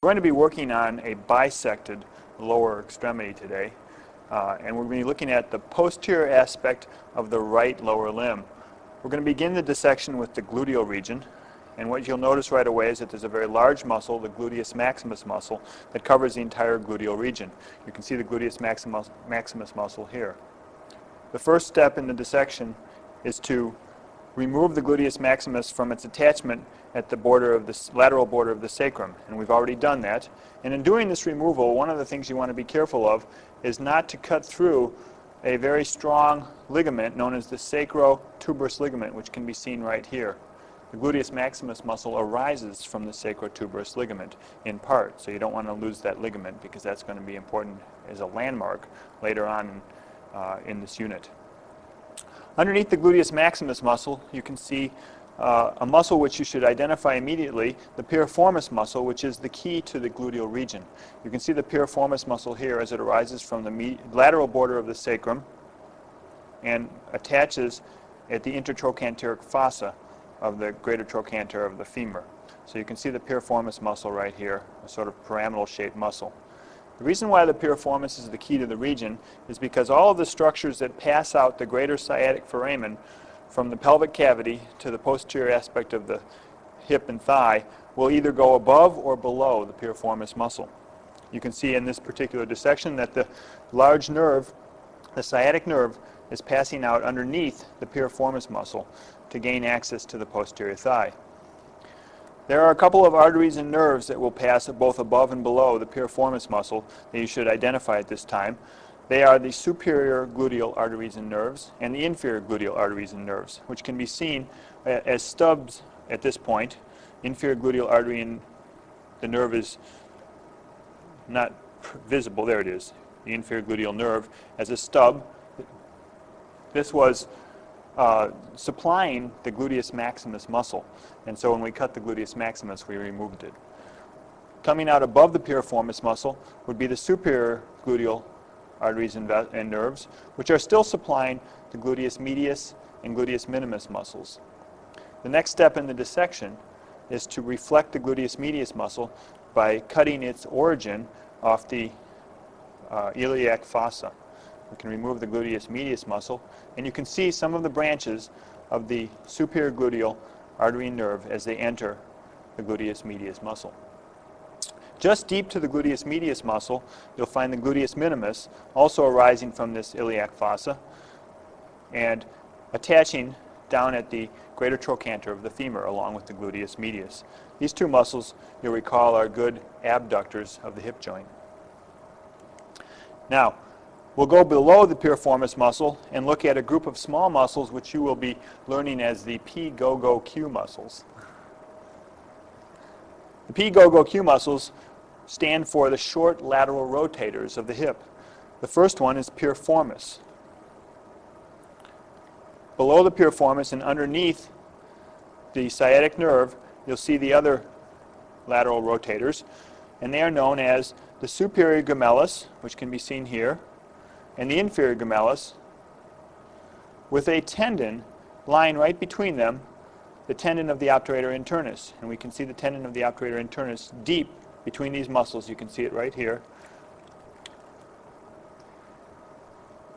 We're going to be working on a bisected lower extremity today, and we're going to be looking at the posterior aspect of the right lower limb. We're going to begin the dissection with the gluteal region, and what you'll notice right away is that there's a very large muscle, the gluteus maximus muscle, that covers the entire gluteal region. You can see the gluteus maximus muscle here. The first step in the dissection is to remove the gluteus maximus from its attachment at the border of the lateral border of the sacrum, and we've already done that. And in doing this removal, one of the things you want to be careful of is not to cut through a very strong ligament known as the sacrotuberous ligament, which can be seen right here. The gluteus maximus muscle arises from the sacrotuberous ligament in part, so you don't want to lose that ligament because that's going to be important as a landmark later on in this unit. Underneath the gluteus maximus muscle, you can see a muscle which you should identify immediately, the piriformis muscle, which is the key to the gluteal region. You can see the piriformis muscle here as it arises from the lateral border of the sacrum and attaches at the intertrochanteric fossa of the greater trochanter of the femur. So you can see the piriformis muscle right here, a sort of pyramidal shaped muscle. The reason why the piriformis is the key to the region is because all of the structures that pass out the greater sciatic foramen from the pelvic cavity to the posterior aspect of the hip and thigh will either go above or below the piriformis muscle. You can see in this particular dissection that the large nerve, the sciatic nerve, is passing out underneath the piriformis muscle to gain access to the posterior thigh. There are a couple of arteries and nerves that will pass both above and below the piriformis muscle that you should identify at this time. They are the superior gluteal arteries and nerves and the inferior gluteal arteries and nerves, which can be seen as stubs at this point. Inferior gluteal artery and the nerve is not visible. There it is. The inferior gluteal nerve as a stub. This was supplying the gluteus maximus muscle, and so when we cut the gluteus maximus, we removed it. Coming out above the piriformis muscle would be the superior gluteal arteries and nerves, which are still supplying the gluteus medius and gluteus minimus muscles. The next step in the dissection is to reflect the gluteus medius muscle by cutting its origin off the iliac fossa. We can remove the gluteus medius muscle, and you can see some of the branches of the superior gluteal artery and nerve as they enter the gluteus medius muscle. Just deep to the gluteus medius muscle, you'll find the gluteus minimus also arising from this iliac fossa and attaching down at the greater trochanter of the femur along with the gluteus medius. These two muscles, you'll recall, are good abductors of the hip joint. Now, we'll go below the piriformis muscle and look at a group of small muscles which you will be learning as the P-go-go-Q muscles. The P-go-go-Q muscles stand for the short lateral rotators of the hip. The first one is piriformis. Below the piriformis and underneath the sciatic nerve, you'll see the other lateral rotators, and they are known as the superior gemellus, which can be seen here, and the inferior gemellus, with a tendon lying right between them, the tendon of the obturator internus. And we can see the tendon of the obturator internus deep between these muscles. You can see it right here.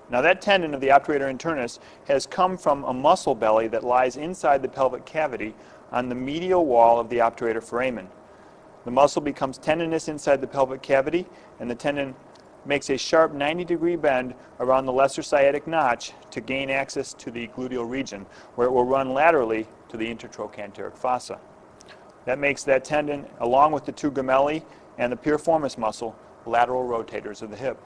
Now that tendon of the obturator internus has come from a muscle belly that lies inside the pelvic cavity on the medial wall of the obturator foramen. The muscle becomes tendinous inside the pelvic cavity, and the tendon makes a sharp 90-degree bend around the lesser sciatic notch to gain access to the gluteal region, where it will run laterally to the intertrochanteric fossa. That makes that tendon, along with the two gemelli and the piriformis muscle, lateral rotators of the hip.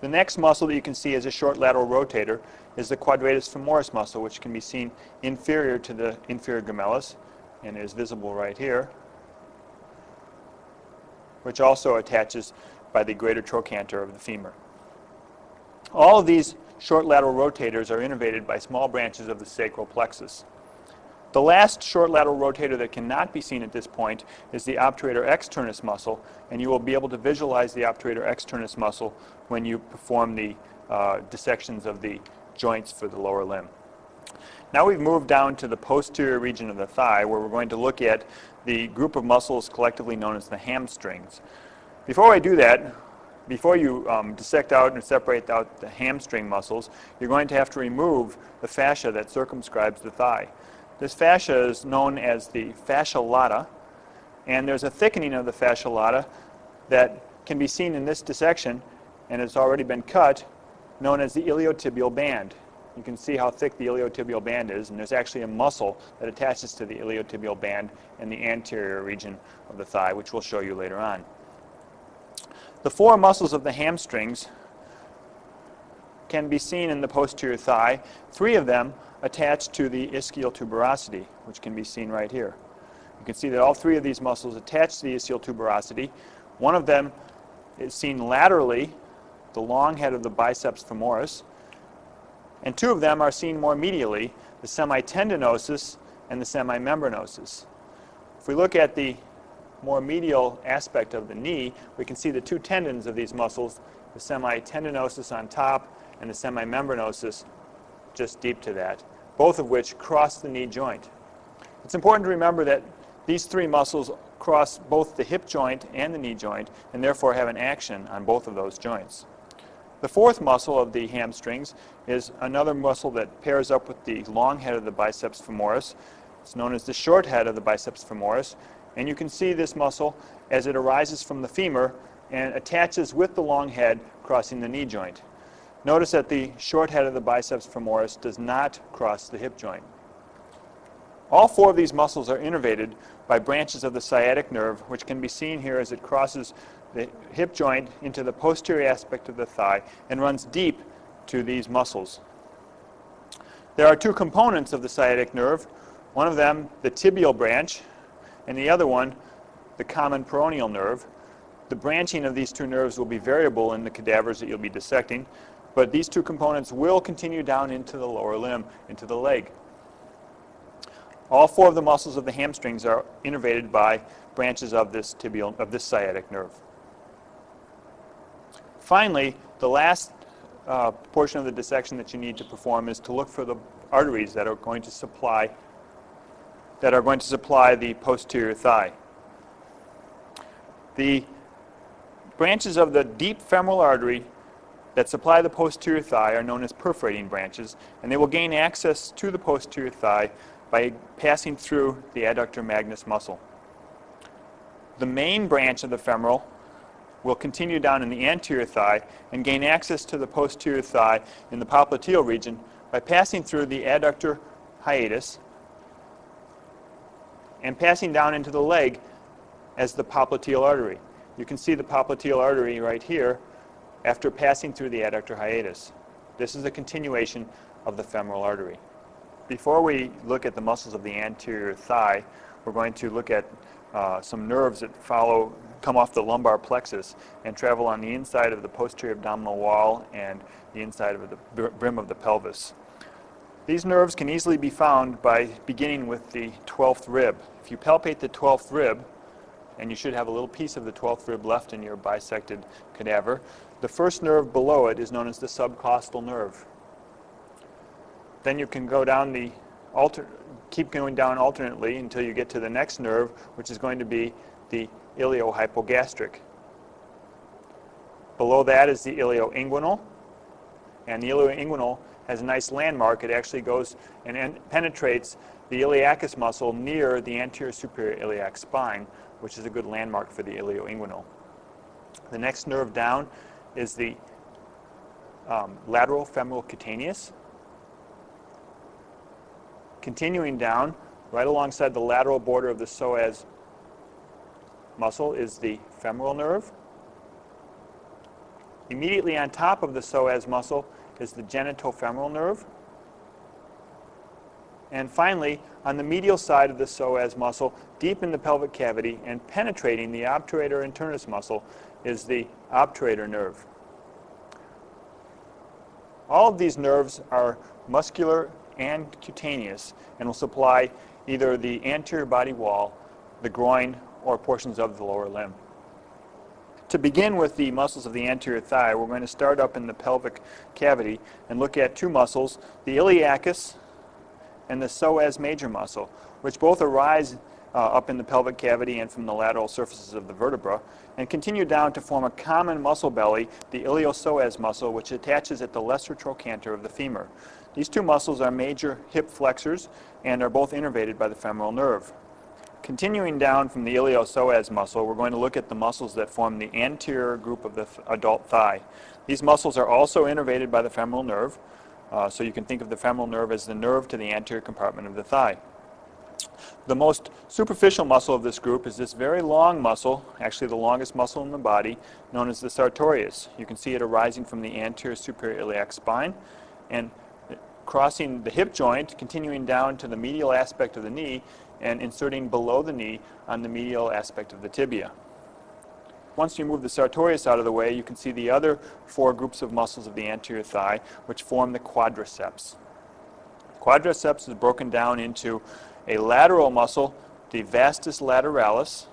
The next muscle that you can see as a short lateral rotator is the quadratus femoris muscle, which can be seen inferior to the inferior gemellus and is visible right here, which also attaches by the greater trochanter of the femur. All of these short lateral rotators are innervated by small branches of the sacral plexus. The last short lateral rotator that cannot be seen at this point is the obturator externus muscle, and you will be able to visualize the obturator externus muscle when you perform the dissections of the joints for the lower limb. Now we've moved down to the posterior region of the thigh, where we're going to look at the group of muscles collectively known as the hamstrings. Before I do that, before you dissect out and separate out the hamstring muscles, you're going to have to remove the fascia that circumscribes the thigh. This fascia is known as the fascia lata, and there's a thickening of the fascia lata that can be seen in this dissection, and it's already been cut, known as the iliotibial band. You can see how thick the iliotibial band is, and there's actually a muscle that attaches to the iliotibial band in the anterior region of the thigh, which we'll show you later on. The four muscles of the hamstrings can be seen in the posterior thigh. Three of them attach to the ischial tuberosity, which can be seen right here. You can see that all three of these muscles attach to the ischial tuberosity. One of them is seen laterally, the long head of the biceps femoris, and two of them are seen more medially, the semitendinosus and the semimembranosus. If we look at the more medial aspect of the knee, we can see the two tendons of these muscles, the semitendinosus on top and the semimembranosus just deep to that, both of which cross the knee joint. It's important to remember that these three muscles cross both the hip joint and the knee joint, and therefore have an action on both of those joints. The fourth muscle of the hamstrings is another muscle that pairs up with the long head of the biceps femoris. It's known as the short head of the biceps femoris, and you can see this muscle as it arises from the femur and attaches with the long head crossing the knee joint. Notice that the short head of the biceps femoris does not cross the hip joint. All four of these muscles are innervated by branches of the sciatic nerve, which can be seen here as it crosses the hip joint into the posterior aspect of the thigh and runs deep to these muscles. There are two components of the sciatic nerve, one of them the tibial branch, and the other one the common peroneal nerve. The branching of these two nerves will be variable in the cadavers that you'll be dissecting, but these two components will continue down into the lower limb, into the leg. All four of the muscles of the hamstrings are innervated by branches of this sciatic nerve. Finally, the last portion of the dissection that you need to perform is to look for the arteries that are going to supply the posterior thigh. The branches of the deep femoral artery that supply the posterior thigh are known as perforating branches, and they will gain access to the posterior thigh by passing through the adductor magnus muscle. The main branch of the femoral will continue down in the anterior thigh and gain access to the posterior thigh in the popliteal region by passing through the adductor hiatus and passing down into the leg as the popliteal artery. You can see the popliteal artery right here after passing through the adductor hiatus. This is a continuation of the femoral artery. Before we look at the muscles of the anterior thigh, we're going to look at some nerves that come off the lumbar plexus and travel on the inside of the posterior abdominal wall and the inside of the brim of the pelvis. These nerves can easily be found by beginning with the 12th rib. If you palpate the 12th rib, and you should have a little piece of the 12th rib left in your bisected cadaver, the first nerve below it is known as the subcostal nerve. Then you can go down keep going down alternately until you get to the next nerve, which is going to be the iliohypogastric. Below that is the ilioinguinal, and the ilioinguinal has a nice landmark. It actually goes and penetrates the iliacus muscle near the anterior superior iliac spine, which is a good landmark for the ilioinguinal. The next nerve down is the lateral femoral cutaneous. Continuing down, right alongside the lateral border of the psoas muscle is the femoral nerve. Immediately on top of the psoas muscle is the genitofemoral nerve. And finally, on the medial side of the psoas muscle, deep in the pelvic cavity and penetrating the obturator internus muscle is the obturator nerve. All of these nerves are muscular and cutaneous and will supply either the anterior body wall, the groin, or portions of the lower limb. To begin with the muscles of the anterior thigh, we're going to start up in the pelvic cavity and look at two muscles, the iliacus and the psoas major muscle, which both arise up in the pelvic cavity and from the lateral surfaces of the vertebra, and continue down to form a common muscle belly, the iliopsoas muscle, which attaches at the lesser trochanter of the femur. These two muscles are major hip flexors and are both innervated by the femoral nerve. Continuing down from the iliopsoas muscle, we're going to look at the muscles that form the anterior group of the adult thigh. These muscles are also innervated by the femoral nerve, so you can think of the femoral nerve as the nerve to the anterior compartment of the thigh. The most superficial muscle of this group is this very long muscle, actually the longest muscle in the body, known as the sartorius. You can see it arising from the anterior superior iliac spine and crossing the hip joint, continuing down to the medial aspect of the knee and inserting below the knee on the medial aspect of the tibia. Once you move the sartorius out of the way, you can see the other four groups of muscles of the anterior thigh, which form the quadriceps. Quadriceps is broken down into a lateral muscle, the vastus lateralis,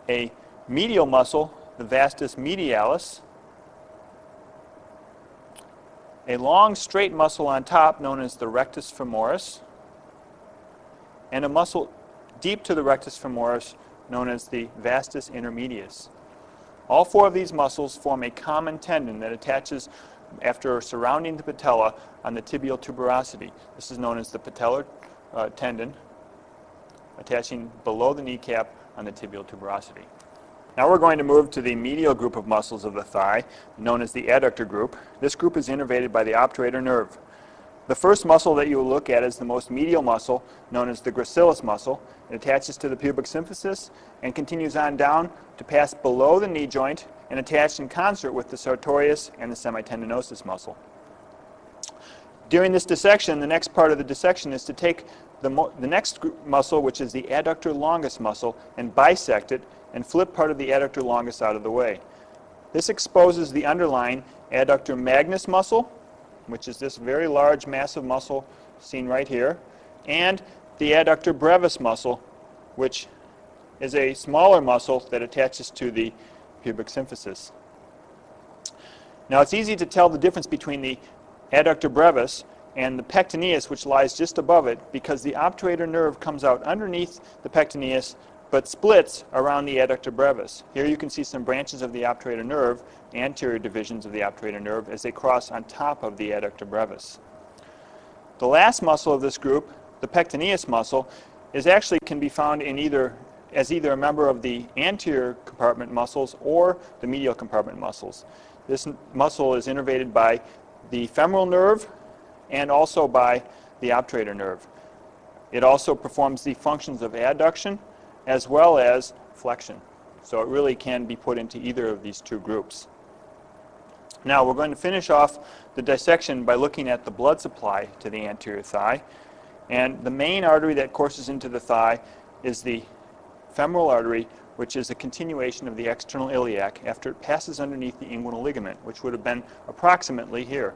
a medial muscle, the vastus medialis, a long straight muscle on top known as the rectus femoris, and a muscle deep to the rectus femoris known as the vastus intermedius. All four of these muscles form a common tendon that attaches after surrounding the patella on the tibial tuberosity. This is known as the patellar tendon, attaching below the kneecap on the tibial tuberosity. Now we're going to move to the medial group of muscles of the thigh, known as the adductor group. This group is innervated by the obturator nerve. The first muscle that you will look at is the most medial muscle, known as the gracilis muscle. It attaches to the pubic symphysis and continues on down to pass below the knee joint and attach in concert with the sartorius and the semitendinosus muscle. During this dissection, the next part of the dissection is to take the next muscle, which is the adductor longus muscle, and bisect it and flip part of the adductor longus out of the way. This exposes the underlying adductor magnus muscle, which is this very large, massive muscle seen right here, and the adductor brevis muscle, which is a smaller muscle that attaches to the pubic symphysis. Now it's easy to tell the difference between the adductor brevis and the pectineus, which lies just above it, because the obturator nerve comes out underneath the pectineus but splits around the adductor brevis. Here you can see some branches of the obturator nerve, anterior divisions of the obturator nerve, as they cross on top of the adductor brevis. The last muscle of this group, the pectineus muscle, can be found in either a member of the anterior compartment muscles or the medial compartment muscles. This muscle is innervated by the femoral nerve and also by the obturator nerve. It also performs the functions of adduction as well as flexion. So it really can be put into either of these two groups. Now we're going to finish off the dissection by looking at the blood supply to the anterior thigh. And the main artery that courses into the thigh is the femoral artery, which is a continuation of the external iliac after it passes underneath the inguinal ligament, which would have been approximately here.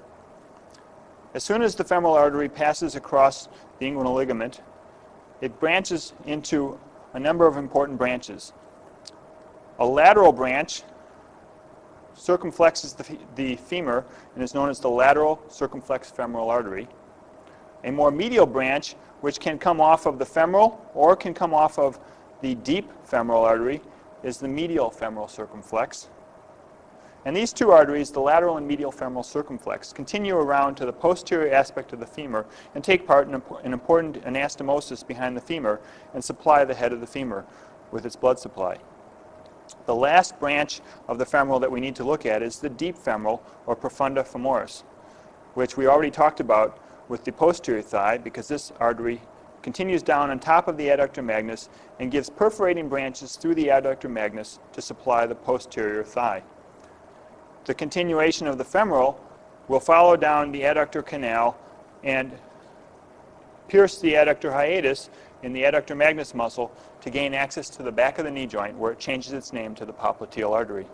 As soon as the femoral artery passes across the inguinal ligament, it branches into a number of important branches. A lateral branch circumflexes the femur and is known as the lateral circumflex femoral artery. A more medial branch, which can come off of the femoral or can come off of the deep femoral artery, is the medial femoral circumflex. And these two arteries, the lateral and medial femoral circumflex, continue around to the posterior aspect of the femur and take part in an important anastomosis behind the femur and supply the head of the femur with its blood supply. The last branch of the femoral that we need to look at is the deep femoral, or profunda femoris, which we already talked about with the posterior thigh, because this artery continues down on top of the adductor magnus and gives perforating branches through the adductor magnus to supply the posterior thigh. The continuation of the femoral will follow down the adductor canal and pierce the adductor hiatus in the adductor magnus muscle to gain access to the back of the knee joint, where it changes its name to the popliteal artery.